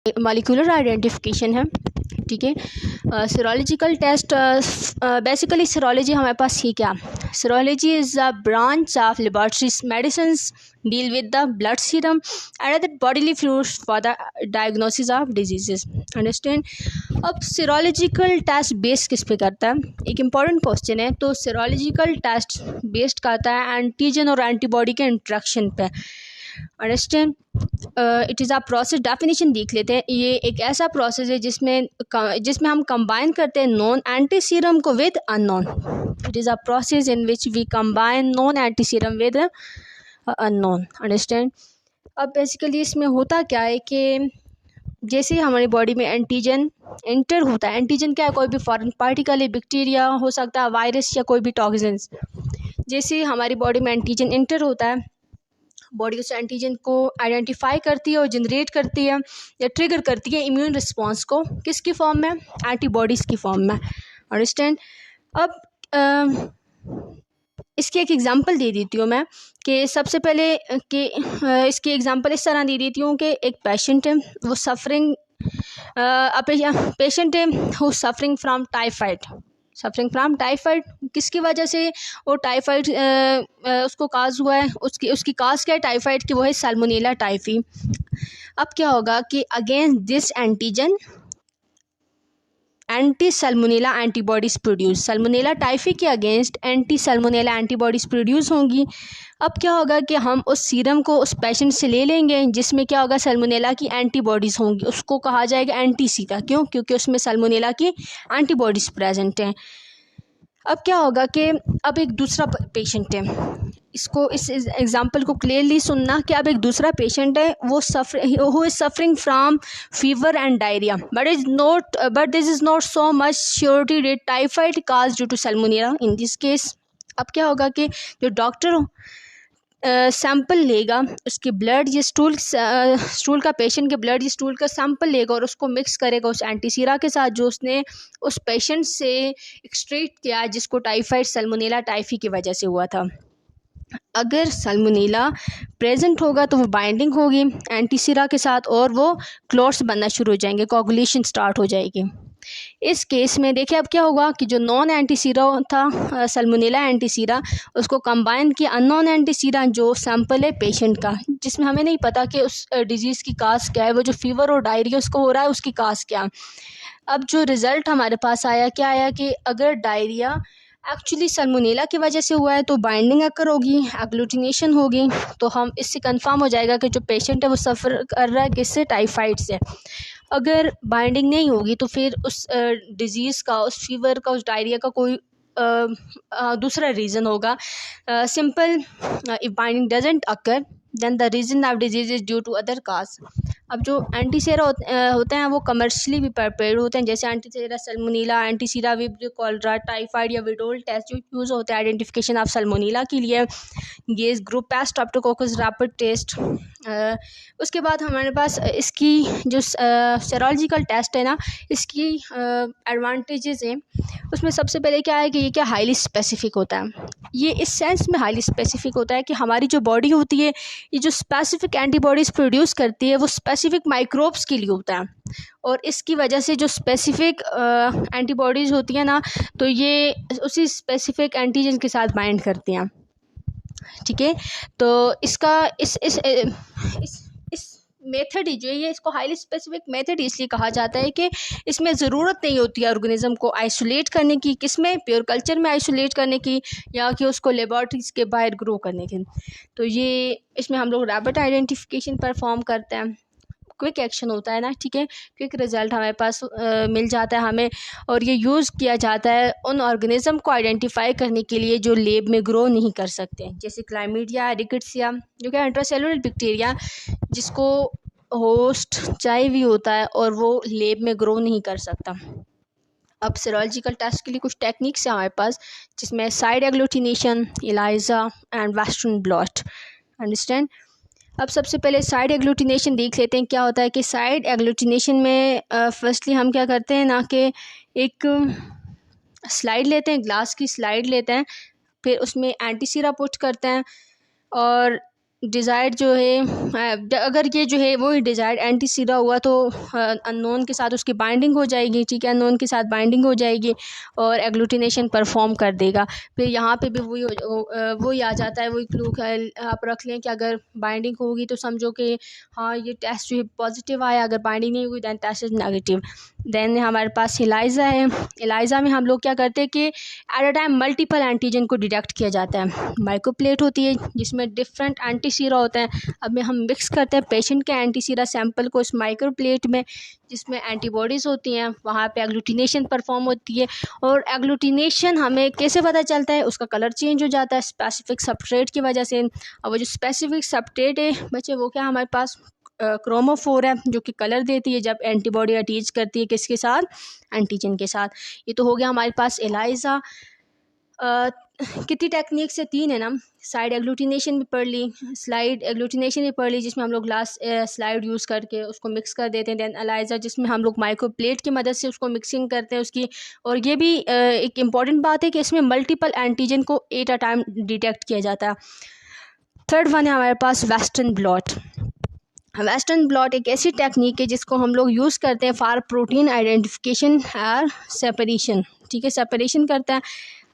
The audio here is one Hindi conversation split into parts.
मॉलिक्यूलर आइडेंटिफिकेशन है, ठीक है। सीरोलॉजिकल टेस्ट, बेसिकली सीरोलॉजी हमारे पास ही क्या, serology is a branch of laboratory medicines deal with the blood serum and other bodily fluids for the diagnosis of diseases, understand. अब सीरोलॉजिकल टेस्ट बेस्ड किस पे करता है, एक इम्पॉर्टेंट क्वेश्चन है। तो सीरोलॉजिकल टेस्ट बेस्ड करता है एंटीजन और एंटीबॉडी के इंट्रैक्शन पे, understand. It is a process, definition देख लेते हैं। ये एक ऐसा प्रोसेस है जिसमें हम कंबाइन करते हैं नॉन एंटी सीरम को with unknown. It is a process in which we combine known antiserum with unknown, understand. अब बेसिकली इसमें होता क्या है कि जैसे हमारी बॉडी में एंटीजन एंटर होता है, एंटीजन क्या है, कोई भी फॉरेन पार्टिकल है, बैक्टीरिया हो सकता है, वायरस या कोई भी टॉक्सिन्स। जैसे हमारी बॉडी में एंटीजन एंटर होता है, बॉडी उस एंटीजन को आइडेंटिफाई करती है और जनरेट करती है या ट्रिगर करती है इम्यून रिस्पॉन्स को, किसकी फॉर्म में, एंटीबॉडीज़ की फॉर्म में, अंडरस्टैंड। अब इसकी एक एग्जांपल दे देती हूँ मैं कि सबसे पहले कि इसकी एग्जांपल इस तरह दे देती हूँ कि एक पेशेंट है, वो पेशेंट है हु सफरिंग फ्राम टाइफाइड। किसकी वजह से वो टाइफाइड उसको काज हुआ है, उसकी काज क्या है टाइफाइड की, वो है सैल्मोनेला टाइफी। अब क्या होगा कि against this antigen anti Salmonella antibodies produce, Salmonella typhi के against anti Salmonella antibodies produce होंगी। अब क्या होगा कि हम उस सीरम को उस पेशेंट से ले लेंगे जिसमें क्या होगा, सैल्मोनेला की एंटीबॉडीज़ होंगी, उसको कहा जाएगा एंटी सीरा। क्यों? क्योंकि उसमें सैल्मोनेला की एंटीबॉडीज़ प्रेजेंट हैं। अब क्या होगा कि अब एक दूसरा पेशेंट है, इस एग्जांपल को क्लियरली सुनना कि अब एक दूसरा पेशेंट है, वो who is suffering from fever and diarrhoea but this is not so much surety that typhoid cause due to salmonella in this case. अब क्या होगा कि जो डॉक्टर सैंपल लेगा, उसके ब्लड या स्टूल का, पेशेंट के ब्लड या स्टूल का सैंपल लेगा और उसको मिक्स करेगा उस एंटीसीरा के साथ जो उसने उस पेशेंट से एक्सट्रैक्ट किया जिसको टाइफाइड सैल्मोनेला टाइफी की वजह से हुआ था। अगर सैल्मोनेला प्रेजेंट होगा तो वो बाइंडिंग होगी एंटीसीरा के साथ और वो क्लॉट्स बनना शुरू हो जाएंगे, कोगुलेशन स्टार्ट हो जाएगी। इस केस में देखिए अब क्या होगा कि जो नॉन एंटीसीरा था सैल्मोनेला एंटीसीरा, उसको कंबाइन किया अननोन एंटीसीरा जो सैंपल है पेशेंट का, जिसमें हमें नहीं पता कि उस डिजीज़ की काज क्या है, वो जो फीवर और डायरिया उसको हो रहा है उसकी काज क्या। अब जो रिज़ल्ट हमारे पास आया क्या आया कि अगर डायरिया एक्चुअली सैल्मोनेला की वजह से हुआ है तो बाइंडिंग अकर होगी, एग्लूटिनेशन होगी, तो हम इससे कंफर्म हो जाएगा कि जो पेशेंट है वो सफ़र कर रहा है किससे, टाइफाइड से। अगर बाइंडिंग नहीं होगी तो फिर उस डिज़ीज़ का, उस फीवर का, उस डायरिया का कोई दूसरा रीज़न होगा। Simple, if binding doesn't occur then the reason of disease is due to other cause. अब जो एंटीसीरा होते हैं वो कमर्शियली भी प्रिपेयर्ड होते हैं, जैसे antisera Salmonella, antisera vibrio cholera, typhoid या विडोल टेस्ट जो यूज़ होते हैं आइडेंटिफिकेशन ऑफ सैल्मोनेला के लिए, गेज ग्रुप पेस्ट, स्ट्रेप्टोकोकस रैपिड टेस्ट। उसके बाद हमारे पास इसकी जो सेरोलॉजिकल टेस्ट है ना, इसकी एडवांटेजेस हैं। उसमें सबसे पहले क्या है कि ये क्या हाईली स्पेसिफिक होता है। ये इस सेंस में हाईली स्पेसिफिक होता है कि हमारी जो बॉडी होती है ये जो स्पेसिफिक एंटीबॉडीज़ प्रोड्यूस करती है वो स्पेसिफिक माइक्रोब्स के लिए होता है, और इसकी वजह से जो स्पेसिफिक एंटीबॉडीज़ होती है ना, तो ये उसी स्पेसिफिक एंटीजन के साथ बाइंड करती हैं, ठीक है। तो इसका इस मेथड ही जो है, इसको हाईली स्पेसिफिक मेथड इसलिए कहा जाता है कि इसमें ज़रूरत नहीं होती है ऑर्गेनिज्म को आइसोलेट करने की, किसमें, प्योर कल्चर में आइसोलेट करने की या कि उसको लेबॉरेटरीज के बाहर ग्रो करने की। तो ये इसमें हम लोग रैपिड आइडेंटिफिकेशन परफॉर्म करते हैं, क्विक एक्शन होता है ना, ठीक है, क्विक रिजल्ट हमारे पास मिल जाता है हमें, और ये यूज़ किया जाता है उन ऑर्गेनिज्म को आइडेंटिफाई करने के लिए जो लेब में ग्रो नहीं कर सकते, जैसे क्लाइमीडिया, रिकेट्सिया जो कि इंट्रासेलुलर बैक्टीरिया जिसको होस्ट चाहिए भी होता है और वो लेब में ग्रो नहीं कर सकता। अब सीरोलॉजिकल टेस्ट के लिए कुछ टेक्निक्स हैं हमारे पास, जिसमें slide agglutination, ELISA and western blot, understand. अब सबसे पहले साइड एग्लूटिनेशन देख लेते हैं क्या होता है। कि साइड एग्लूटिनेशन में फर्स्टली हम क्या करते हैं ना कि एक स्लाइड लेते हैं, ग्लास की स्लाइड लेते हैं, फिर उसमें एंटीसीरा पुट करते हैं और डिज़ायर्ड जो है अगर ये जो है वो डिज़ायर्ड एंटी सीरा हुआ तो अननोन के साथ उसकी बाइंडिंग हो जाएगी, ठीक है, अननोन के साथ बाइंडिंग हो जाएगी और एग्लूटिनेशन परफॉर्म कर देगा। फिर यहाँ पे भी वही आ जाता है, वही क्लू आप रख लें कि अगर बाइंडिंग होगी तो समझो कि हाँ ये टेस्ट जो है पॉजिटिव आया, अगर बाइंडिंग नहीं हुई then test is negative. Then हमारे पास एलाइज़ा है। एलाइज़ा में हम लोग क्या करते हैं कि eight a time multiple antigen को डिटेक्ट किया जाता है। माइक्रोप्लेट होती है जिसमें डिफरेंट एंटी सीरा होते हैं। अब में हम मिक्स करते हैं पेशेंट के एंटी सीरा सैंपल को इस माइक्रोप्लेट में जिसमें एंटीबॉडीज़ होती हैं, वहाँ पे एग्लूटिनेशन परफॉर्म होती है। और एग्लूटिनेशन हमें कैसे पता चलता है, उसका कलर चेंज हो जाता है स्पेसिफिक सबस्ट्रेट की वजह से। अब वो जो स्पेसिफिक सबस्ट्रेट है बच्चे वो क्या हमारे पास क्रोमोफोर है जो कि कलर देती है जब एंटीबॉडी अटैच करती है किसके साथ, एंटीजन के साथ। ये तो हो गया हमारे पास एलाइज़ा। कितनी टेक्निक से, 3 है ना। साइड एग्लूटिनेशन भी पढ़ ली, स्लाइड एग्लूटिनेशन भी पढ़ ली जिसमें हम लोग ग्लास स्लाइड यूज़ करके उसको मिक्स कर देते हैं। दैन एलाइज़ा जिसमें हम लोग माइक्रोप्लेट की मदद से उसको मिक्सिंग करते हैं उसकी। और ये भी एक इम्पॉर्टेंट बात है कि इसमें मल्टीपल एंटीजन को एट अ टाइम डिटेक्ट किया जाता है। थर्ड वन है हमारे पास वेस्टर्न ब्लॉट। वेस्टर्न ब्लॉट एक ऐसी टेक्निक है जिसको हम लोग यूज़ करते हैं फॉर प्रोटीन आइडेंटिफिकेशन और सेपरेशन, ठीक है, सेपरेशन करता है।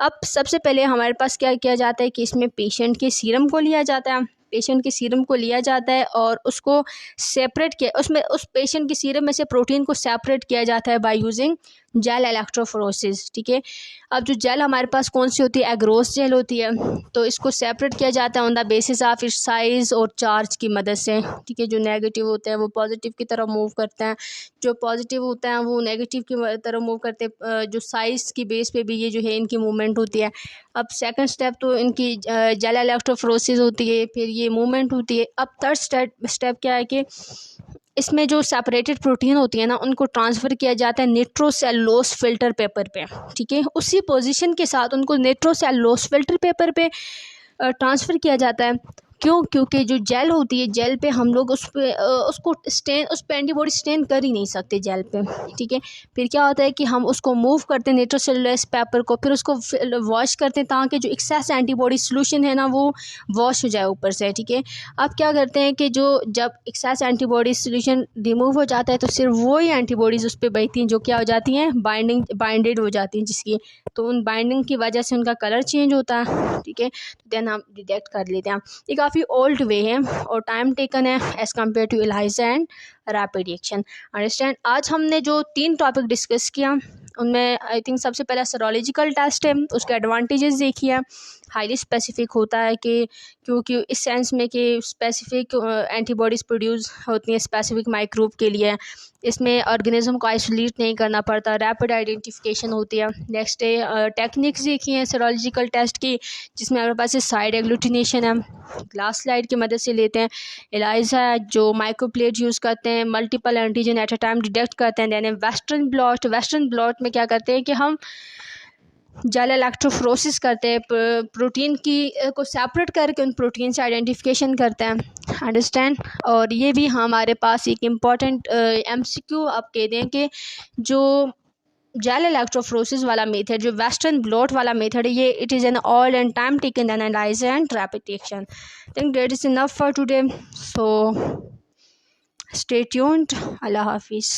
अब सबसे पहले हमारे पास क्या किया जाता है कि इसमें पेशेंट के सीरम को लिया जाता है, पेशेंट के सीरम को लिया जाता है और उसको सेपरेट किया, उसमें उस पेशेंट के सीरम में से प्रोटीन को सेपरेट किया जाता है बाय यूजिंग जेल इलेक्ट्रोफोरेसिस, ठीक है। अब जो जेल हमारे पास कौन सी होती है, एग्रोस जेल होती है। तो इसको सेपरेट किया जाता है on the basis of its size और चार्ज की मदद से, ठीक है। जो नेगेटिव होता है वो पॉजिटिव की तरफ मूव करते हैं, जो पॉजिटिव होता है वो नेगेटिव की तरफ मूव करते हैं। जो साइज़ की बेस पे भी ये जो है इनकी मूवमेंट होती है। अब सेकंड स्टेप तो इनकी जेल इलेक्ट्रोफोरेसिस होती है, फिर ये मूवमेंट होती है। अब थर्ड स्टेप क्या है कि इसमें जो सेपरेटेड प्रोटीन होती है ना उनको ट्रांसफ़र किया जाता है निट्रोसेलुलोज फिल्टर पेपर पे, ठीक है। उसी पोजीशन के साथ उनको निट्रोसेलुलोज फिल्टर पेपर पे ट्रांसफ़र किया जाता है। क्यों? क्योंकि जो जेल होती है जेल पे हम लोग उस पे उसको स्टेन, उस पे एंटीबॉडी स्टेन कर ही नहीं सकते जेल पे, ठीक है। फिर क्या होता है कि हम उसको मूव करते हैं निट्रोसेलुलोज पेपर को, फिर उसको वॉश करते हैं ताकि जो एक्सेस एंटीबॉडी सोल्यूशन है ना वो वॉश हो जाए ऊपर से, ठीक है। अब क्या करते हैं कि जो जब एक्सेस एंटीबॉडी सोल्यूशन रिमूव हो जाता है तो सिर्फ वही एंटीबॉडीज़ उस पर बचती हैं जो क्या हो जाती हैं, बाइंडेड हो जाती हैं जिसकी, तो उन बाइंडिंग की वजह से उनका कलर चेंज होता है, ठीक है। तो देन हम डिटेक्ट कर लेते हैं। ये काफ़ी ओल्ड वे है और टाइम टेकन है as compare to ELISA and rapid reaction. Understand. आज हमने जो 3 टॉपिक डिस्कस किया उनमें आई थिंक सबसे पहला सेरोलॉजिकल टेस्ट है, उसके एडवांटेजेस देखिए। हाईली स्पेसिफिक होता है कि क्योंकि इस सेंस में कि स्पेसिफिक एंटीबॉडीज़ प्रोड्यूस होती हैं स्पेसिफिक माइक्रोब के लिए, इसमें ऑर्गेनिज्म को आइसोलेट नहीं करना पड़ता, रैपिड आइडेंटिफिकेशन होती है। नेक्स्ट है टेक्निक्स देखी हैं सेरोलॉजिकल टेस्ट की जिसमें हमारे पास साइड एग्लूटिनेशन है, ग्लास स्लाइड की मदद से लेते हैं। एलाइज़ा जो माइक्रोप्लेट यूज़ करते हैं, multiple antigen at a time detect करते हैं। Then western blot, western blot में क्या करते हैं कि हम जेल इलेक्ट्रोफोरेसिस करते हैं, प्रोटीन की को सेपरेट करके उन प्रोटीन से आइडेंटिफिकेशन करते हैं। अंडरस्टैंड। और ये भी हमारे पास एक इम्पॉर्टेंट MCQ आप कह दें कि जो जेल इलेक्ट्रोफोरेसिस वाला मेथड, जो वेस्टर्न ब्लॉट वाला मेथड है, ये it is an all and time taken analyser and rapid reaction. Think that is enough for today, so stay tuned. अल्लाह हाफिज़।